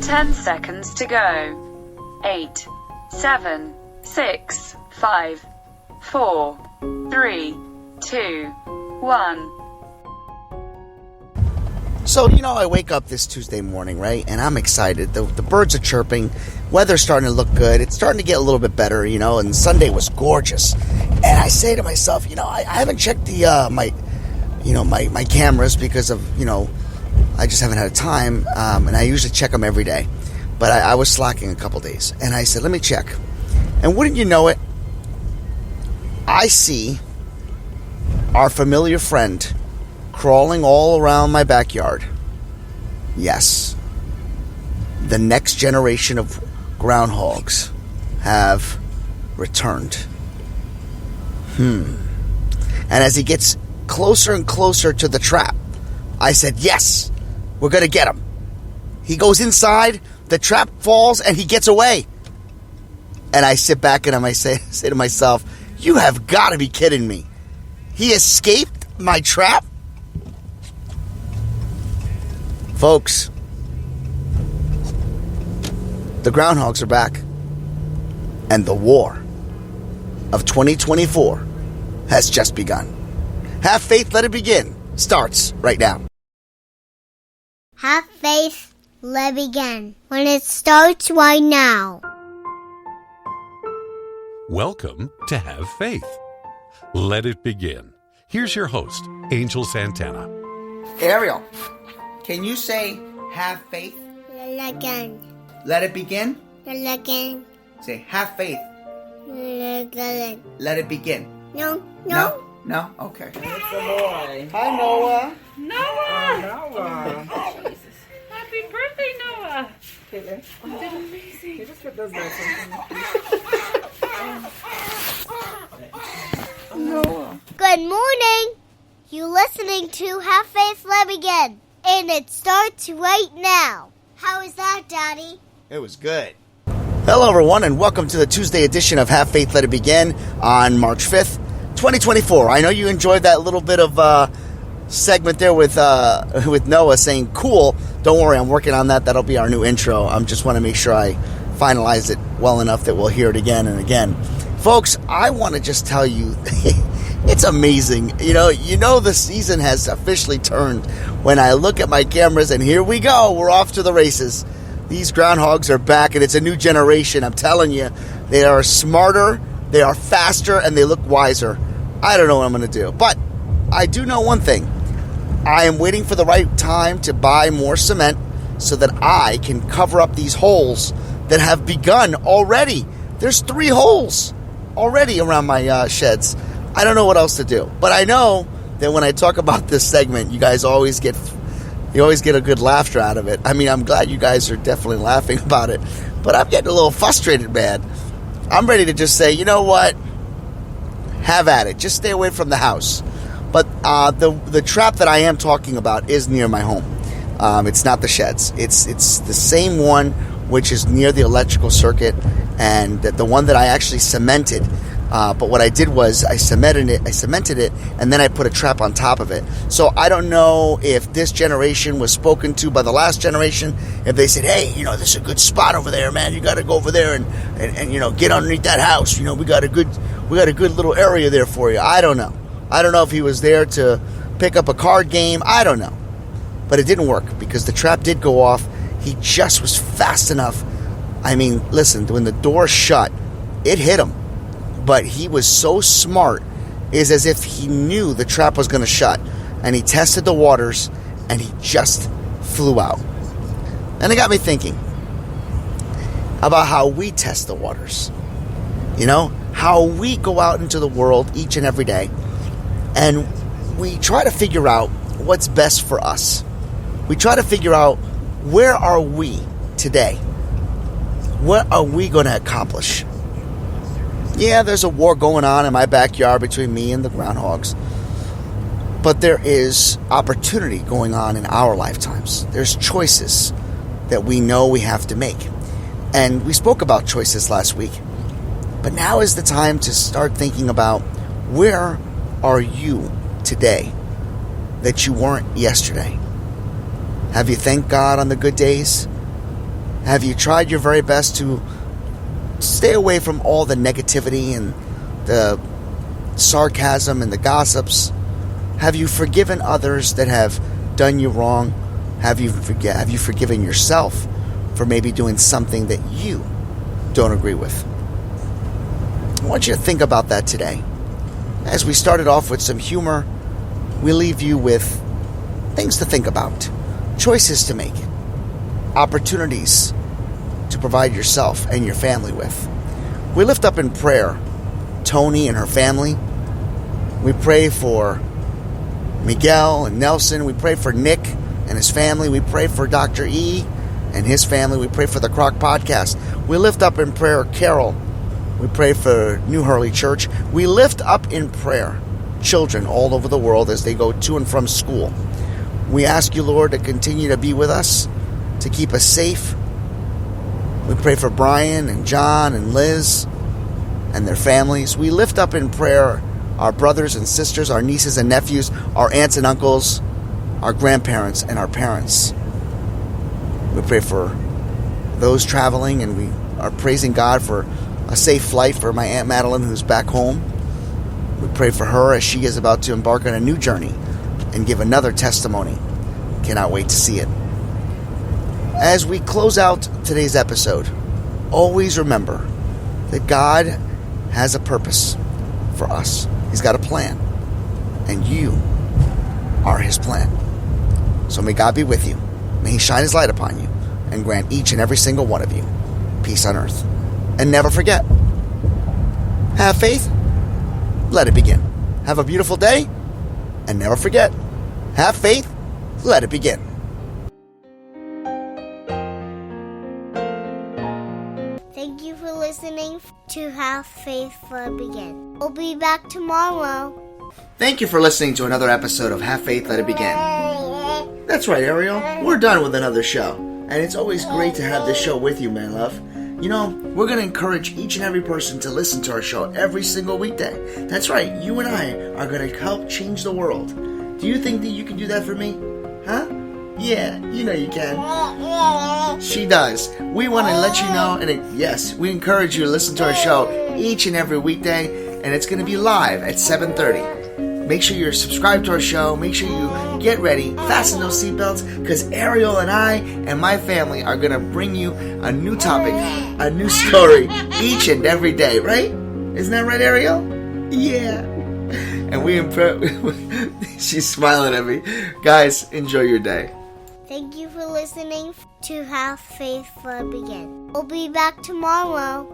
10 seconds to go. 8, 7, 6, 5, 4, 3, 2, 1. So, I wake up this Tuesday morning, right? And I'm excited. The birds are chirping. Weather's starting to look good. It's starting to get a little bit better, and Sunday was gorgeous. And I say to myself, I haven't checked the my cameras because of, I just haven't had time. And I usually check them every day. But I was slacking a couple days. And I said, let me check. And wouldn't you know it, I see our familiar friend crawling all around my backyard. Yes. The next generation of groundhogs have returned. And as he gets closer and closer to the trap, I said, yes, we're going to get him. He goes inside, the trap falls, and he gets away. And I sit back and I say to myself, you have got to be kidding me. He escaped my trap? Folks, the groundhogs are back. And the war of 2024 has just begun. Have faith, let it begin. Starts right now. Have faith, let it begin. When it starts right now. Welcome to Have Faith. Let it begin. Here's your host, Angel Santana. Ariel, can you say, have faith? Let it begin. Let it begin? Let it begin. Say, have faith. Let it begin. Let it begin. No. No? Okay. It's a boy. Hi, Noah. Noah! Noah! Jesus. Happy birthday, Noah! Caitlin, You did amazing. you just put those lights on. Noah. Good morning. You listening to Have Faith, Let It Begin. And it starts right now. How is that, Daddy? It was good. Hello, everyone, and welcome to the Tuesday edition of Have Faith, Let It Begin on March 5th, 2024. I know you enjoyed that little bit of segment there with Noah saying, cool. Don't worry, I'm working on that. That'll be our new intro. I just want to make sure I finalize it well enough that we'll hear it again and again. Folks, I want to just tell you, it's amazing. You know the season has officially turned when I look at my cameras, and here we go. We're off to the races. These groundhogs are back, and it's a new generation. I'm telling you, they are smarter, they are faster, and they look wiser. I don't know what I'm going to do, but I do know one thing. I am waiting for the right time to buy more cement so that I can cover up these holes that have begun already. There's 3 holes already around my sheds. I don't know what else to do, but I know that when I talk about this segment, you guys always get a good laughter out of it. I mean, I'm glad you guys are definitely laughing about it, but I'm getting a little frustrated, man. I'm ready to just say, you know what? Have at it. Just stay away from the house. But the trap that I am talking about is near my home. It's not the sheds. It's the same one which is near the electrical circuit, and the one that I actually cemented. But what I did was I cemented it, and then I put a trap on top of it. So I don't know if this generation was spoken to by the last generation. If they said, "Hey, this is a good spot over there, man. You got to go over there and get underneath that house. We got a good little area there for you." I don't know. I don't know if he was there to pick up a card game. I don't know. But it didn't work because the trap did go off. He just was fast enough. I mean, listen, when the door shut, it hit him. But he was so smart, it's as if he knew the trap was going to shut. And he tested the waters, and he just flew out. And it got me thinking about how we test the waters. How we go out into the world each and every day, and we try to figure out what's best for us. We try to figure out, where are we today? What are we going to accomplish? Yeah, there's a war going on in my backyard between me and the groundhogs. But there is opportunity going on in our lifetimes. There's choices that we know we have to make. And we spoke about choices last week. But now is the time to start thinking about, where are you today that you weren't yesterday? Have you thanked God on the good days? Have you tried your very best to stay away from all the negativity and the sarcasm and the gossips? Have you forgiven others that have done you wrong? Have you forgiven yourself for maybe doing something that you don't agree with? I want you to think about that today. As we started off with some humor, we leave you with things to think about, choices to make, opportunities to provide yourself and your family with. We lift up in prayer Tony and her family. We pray for Miguel and Nelson. We pray for Nick and his family. We pray for Dr. E and his family. We pray for the CROC podcast. We lift up in prayer Carol. We pray for New Hurley Church. We lift up in prayer children all over the world as they go to and from school. We ask you, Lord, to continue to be with us, to keep us safe. We pray for Brian and John and Liz and their families. We lift up in prayer our brothers and sisters, our nieces and nephews, our aunts and uncles, our grandparents and our parents. We pray for those traveling, and we are praising God for a safe flight for my Aunt Madeline, who's back home. We pray for her as she is about to embark on a new journey and give another testimony. Cannot wait to see it. As we close out today's episode, always remember that God has a purpose for us. He's got a plan, and you are His plan. So may God be with you. May He shine His light upon you and grant each and every single one of you peace on earth. And never forget, have faith, let it begin. Have a beautiful day, and never forget, have faith, let it begin. Thank you for listening to Have Faith Let It Begin. We'll be back tomorrow. Thank you for listening to another episode of Have Faith, Let It Begin. That's right, Ariel. We're done with another show. And it's always great to have this show with you, my love. You know, we're going to encourage each and every person to listen to our show every single weekday. That's right, you and I are going to help change the world. Do you think that you can do that for me? Huh? Yeah, you know you can. She does. We want to let you know, and yes, we encourage you to listen to our show each and every weekday, and it's going to be live at 7:30. Make sure you're subscribed to our show. Make sure you get ready, fasten those seatbelts, because Ariel and I and my family are going to bring you a new topic, a new story each and every day, right? Isn't that right, Ariel? Yeah. And she's smiling at me. Guys, enjoy your day. Thank you for listening to Have Faith Let It Begin. We'll be back tomorrow.